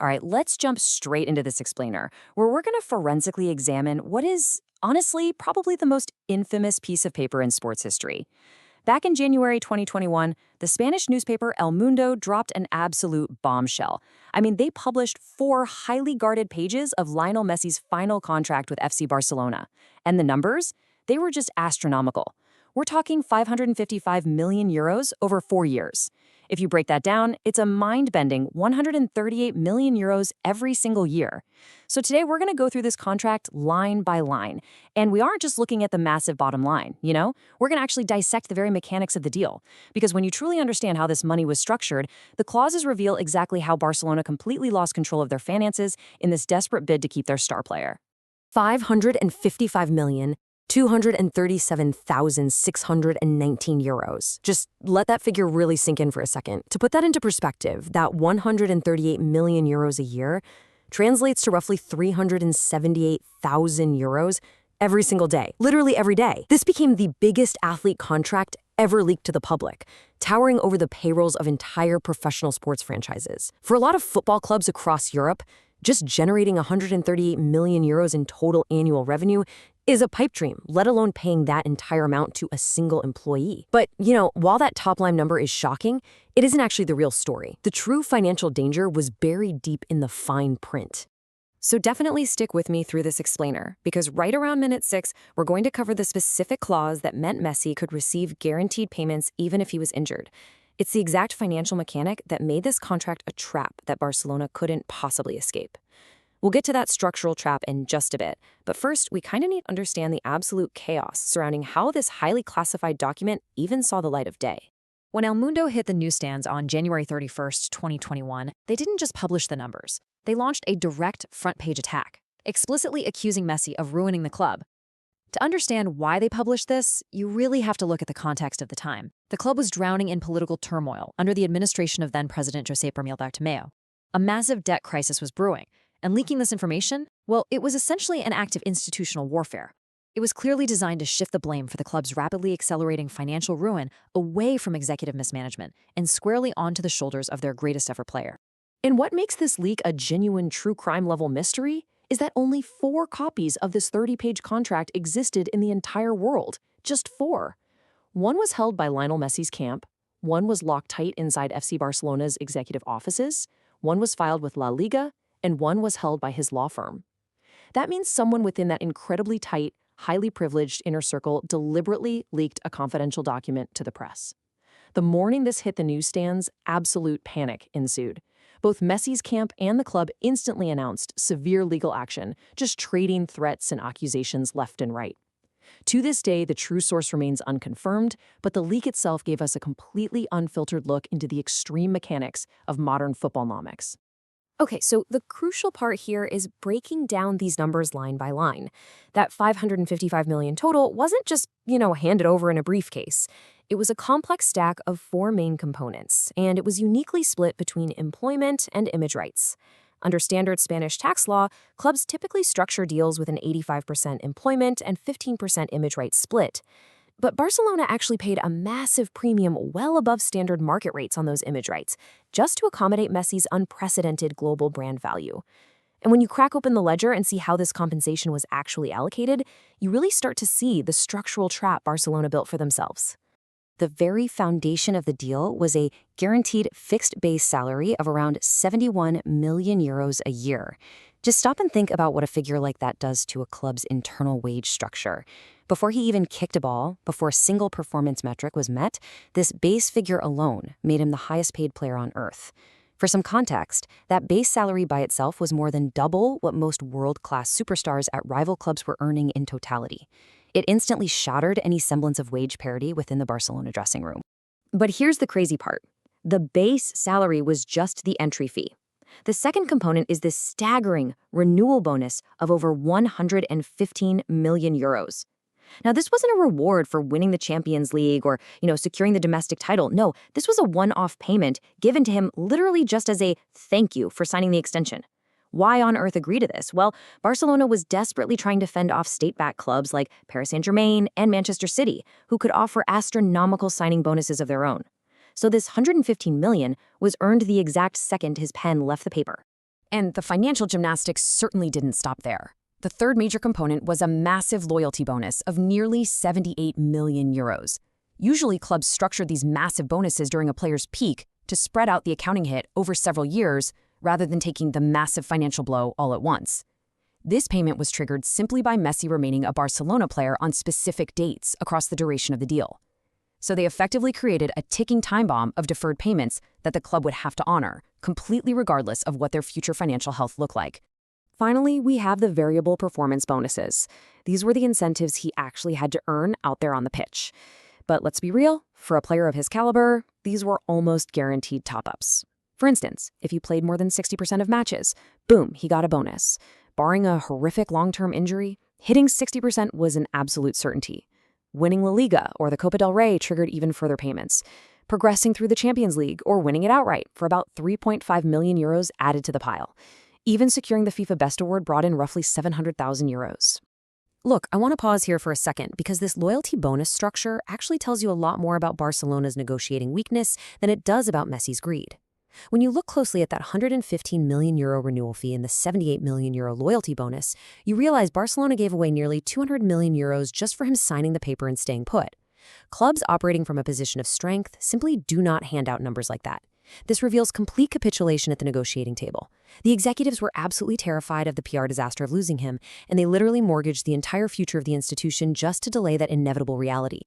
All right, let's jump straight into this explainer, where we're going to forensically examine what is, honestly, probably the most infamous piece of paper in sports history. Back in January 2021, the Spanish newspaper El Mundo dropped an absolute bombshell. I mean, they published 4 highly guarded pages of Lionel Messi's final contract with FC Barcelona. And the numbers? They were just astronomical. We're talking 555 million euros over 4 years. If you break that down, it's a mind-bending 138 million euros every single year. So today we're going to go through this contract line by line. And we aren't just looking at the massive bottom line, you know? We're going to actually dissect the very mechanics of the deal. Because when you truly understand how this money was structured, the clauses reveal exactly how Barcelona completely lost control of their finances in this desperate bid to keep their star player. 555,237,619 euros. Just let that figure really sink in for a second. To put that into perspective, that 138 million euros a year translates to roughly 378,000 euros every single day, literally every day. This became the biggest athlete contract ever leaked to the public, towering over the payrolls of entire professional sports franchises. For a lot of football clubs across Europe, just generating 138 million euros in total annual revenue is a pipe dream, let alone paying that entire amount to a single employee. But, while that top-line number is shocking, it isn't actually the real story. The true financial danger was buried deep in the fine print. So definitely stick with me through this explainer, because right around minute 6, we're going to cover the specific clause that meant Messi could receive guaranteed payments even if he was injured. It's the exact financial mechanic that made this contract a trap that Barcelona couldn't possibly escape. We'll get to that structural trap in just a bit, but first, we kind of need to understand the absolute chaos surrounding how this highly classified document even saw the light of day. When El Mundo hit the newsstands on January 31st, 2021, they didn't just publish the numbers. They launched a direct front-page attack, explicitly accusing Messi of ruining the club. To understand why they published this, you really have to look at the context of the time. The club was drowning in political turmoil under the administration of then-President Josep Bartomeu. A massive debt crisis was brewing, and leaking this information, well, it was essentially an act of institutional warfare. It was clearly designed to shift the blame for the club's rapidly accelerating financial ruin away from executive mismanagement and squarely onto the shoulders of their greatest ever player. And what makes this leak a genuine true crime-level mystery is that only 4 copies of this 30-page contract existed in the entire world. Just 4. One was held by Lionel Messi's camp, one was locked tight inside FC Barcelona's executive offices, one was filed with La Liga, and one was held by his law firm. That means someone within that incredibly tight, highly privileged inner circle deliberately leaked a confidential document to the press. The morning this hit the newsstands, absolute panic ensued. Both Messi's camp and the club instantly announced severe legal action, just trading threats and accusations left and right. To this day, the true source remains unconfirmed, but the leak itself gave us a completely unfiltered look into the extreme mechanics of modern footballnomics. Okay, so the crucial part here is breaking down these numbers line by line. That 555 million total wasn't just, handed over in a briefcase. It was a complex stack of 4 main components, and it was uniquely split between employment and image rights. Under standard Spanish tax law, clubs typically structure deals with an 85% employment and 15% image rights split. But Barcelona actually paid a massive premium well above standard market rates on those image rights, just to accommodate Messi's unprecedented global brand value. And when you crack open the ledger and see how this compensation was actually allocated, you really start to see the structural trap Barcelona built for themselves. The very foundation of the deal was a guaranteed fixed base salary of around 71 million euros a year. Just stop and think about what a figure like that does to a club's internal wage structure. Before he even kicked a ball, before a single performance metric was met, this base figure alone made him the highest paid player on earth. For some context, that base salary by itself was more than double what most world-class superstars at rival clubs were earning in totality. It instantly shattered any semblance of wage parity within the Barcelona dressing room. But here's the crazy part. The base salary was just the entry fee. The second component is this staggering renewal bonus of over 115 million euros. Now, this wasn't a reward for winning the Champions League or, securing the domestic title. No, this was a one-off payment given to him literally just as a thank you for signing the extension. Why on earth agree to this? Well, Barcelona was desperately trying to fend off state-backed clubs like Paris Saint-Germain and Manchester City, who could offer astronomical signing bonuses of their own. So this 115 million was earned the exact second his pen left the paper. And the financial gymnastics certainly didn't stop there. The third major component was a massive loyalty bonus of nearly 78 million euros. Usually, clubs structured these massive bonuses during a player's peak to spread out the accounting hit over several years rather than taking the massive financial blow all at once. This payment was triggered simply by Messi remaining a Barcelona player on specific dates across the duration of the deal. So they effectively created a ticking time bomb of deferred payments that the club would have to honor, completely regardless of what their future financial health looked like. Finally, we have the variable performance bonuses. These were the incentives he actually had to earn out there on the pitch. But let's be real, for a player of his caliber, these were almost guaranteed top-ups. For instance, if you played more than 60% of matches, boom, he got a bonus. Barring a horrific long-term injury, hitting 60% was an absolute certainty. Winning La Liga or the Copa del Rey triggered even further payments. Progressing through the Champions League or winning it outright for about 3.5 million euros added to the pile. Even securing the FIFA Best Award brought in roughly 700,000 euros. Look, I want to pause here for a second because this loyalty bonus structure actually tells you a lot more about Barcelona's negotiating weakness than it does about Messi's greed. When you look closely at that 115 million euro renewal fee and the 78 million euro loyalty bonus, you realize Barcelona gave away nearly 200 million euros just for him signing the paper and staying put. Clubs operating from a position of strength simply do not hand out numbers like that. This reveals complete capitulation at the negotiating table. The executives were absolutely terrified of the PR disaster of losing him, and they literally mortgaged the entire future of the institution just to delay that inevitable reality.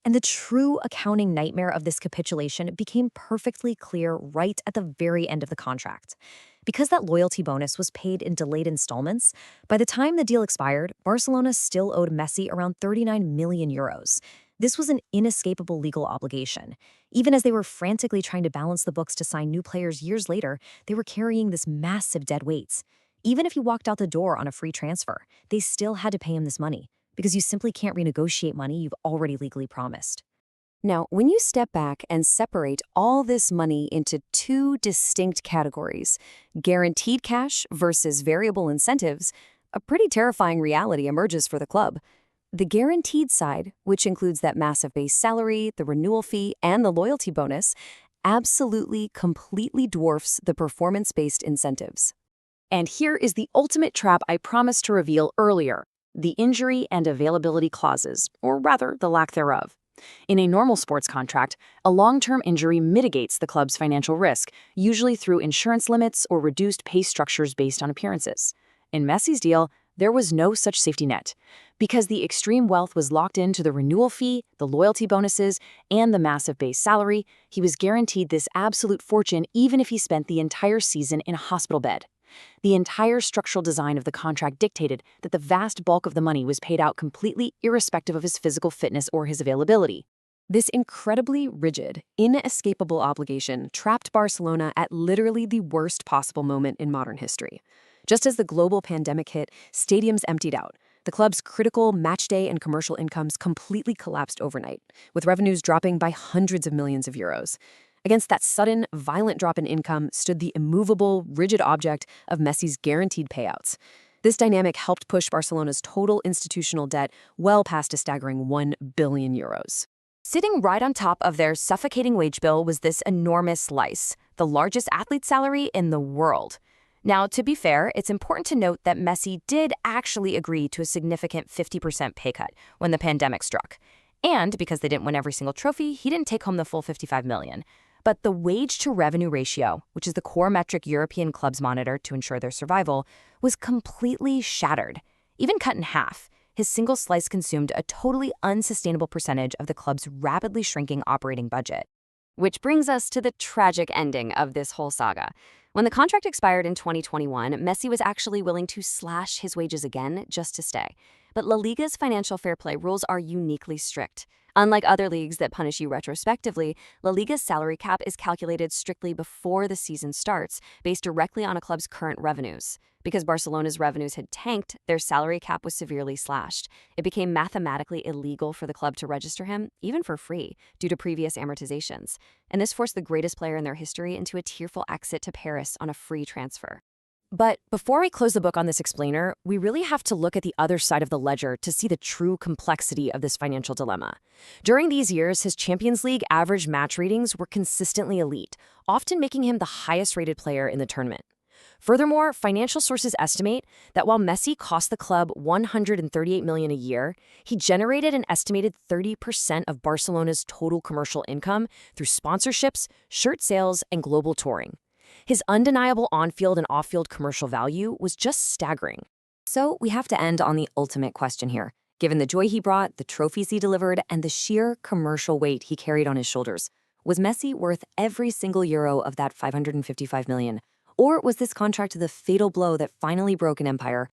And the true accounting nightmare of this capitulation became perfectly clear right at the very end of the contract. Because that loyalty bonus was paid in delayed installments, by the time the deal expired, Barcelona still owed Messi around 39 million euros. This was an inescapable legal obligation. Even as they were frantically trying to balance the books to sign new players years later, they were carrying this massive dead weight. Even if he walked out the door on a free transfer, they still had to pay him this money, because you simply can't renegotiate money you've already legally promised. Now, when you step back and separate all this money into two distinct categories, guaranteed cash versus variable incentives, a pretty terrifying reality emerges for the club. The guaranteed side, which includes that massive base salary, the renewal fee, and the loyalty bonus, absolutely completely dwarfs the performance-based incentives. And here is the ultimate trap I promised to reveal earlier: the injury and availability clauses, or rather, the lack thereof. In a normal sports contract, a long-term injury mitigates the club's financial risk, usually through insurance limits or reduced pay structures based on appearances. In Messi's deal, there was no such safety net. Because the extreme wealth was locked into the renewal fee, the loyalty bonuses, and the massive base salary, he was guaranteed this absolute fortune even if he spent the entire season in a hospital bed. The entire structural design of the contract dictated that the vast bulk of the money was paid out completely irrespective of his physical fitness or his availability. This incredibly rigid, inescapable obligation trapped Barcelona at literally the worst possible moment in modern history. Just as the global pandemic hit, stadiums emptied out. The club's critical matchday and commercial incomes completely collapsed overnight, with revenues dropping by hundreds of millions of euros. Against that sudden, violent drop in income stood the immovable, rigid object of Messi's guaranteed payouts. This dynamic helped push Barcelona's total institutional debt well past a staggering 1 billion euros. Sitting right on top of their suffocating wage bill was this enormous slice, the largest athlete salary in the world. Now, to be fair, it's important to note that Messi did actually agree to a significant 50% pay cut when the pandemic struck. And because they didn't win every single trophy, he didn't take home the full 55 million. But the wage-to-revenue ratio, which is the core metric European clubs monitor to ensure their survival, was completely shattered. Even cut in half, his single slice consumed a totally unsustainable percentage of the club's rapidly shrinking operating budget. Which brings us to the tragic ending of this whole saga. When the contract expired in 2021, Messi was actually willing to slash his wages again just to stay. But La Liga's financial fair play rules are uniquely strict. Unlike other leagues that punish you retrospectively, La Liga's salary cap is calculated strictly before the season starts, based directly on a club's current revenues. Because Barcelona's revenues had tanked, their salary cap was severely slashed. It became mathematically illegal for the club to register him, even for free, due to previous amortizations. And this forced the greatest player in their history into a tearful exit to Paris on a free transfer. But before we close the book on this explainer, we really have to look at the other side of the ledger to see the true complexity of this financial dilemma. During these years, his Champions League average match ratings were consistently elite, often making him the highest-rated player in the tournament. Furthermore, financial sources estimate that while Messi cost the club $138 million a year, he generated an estimated 30% of Barcelona's total commercial income through sponsorships, shirt sales, and global touring. His undeniable on-field and off-field commercial value was just staggering. So we have to end on the ultimate question here. Given the joy he brought, the trophies he delivered, and the sheer commercial weight he carried on his shoulders, was Messi worth every single euro of that $555 million? Or was this contract the fatal blow that finally broke an empire,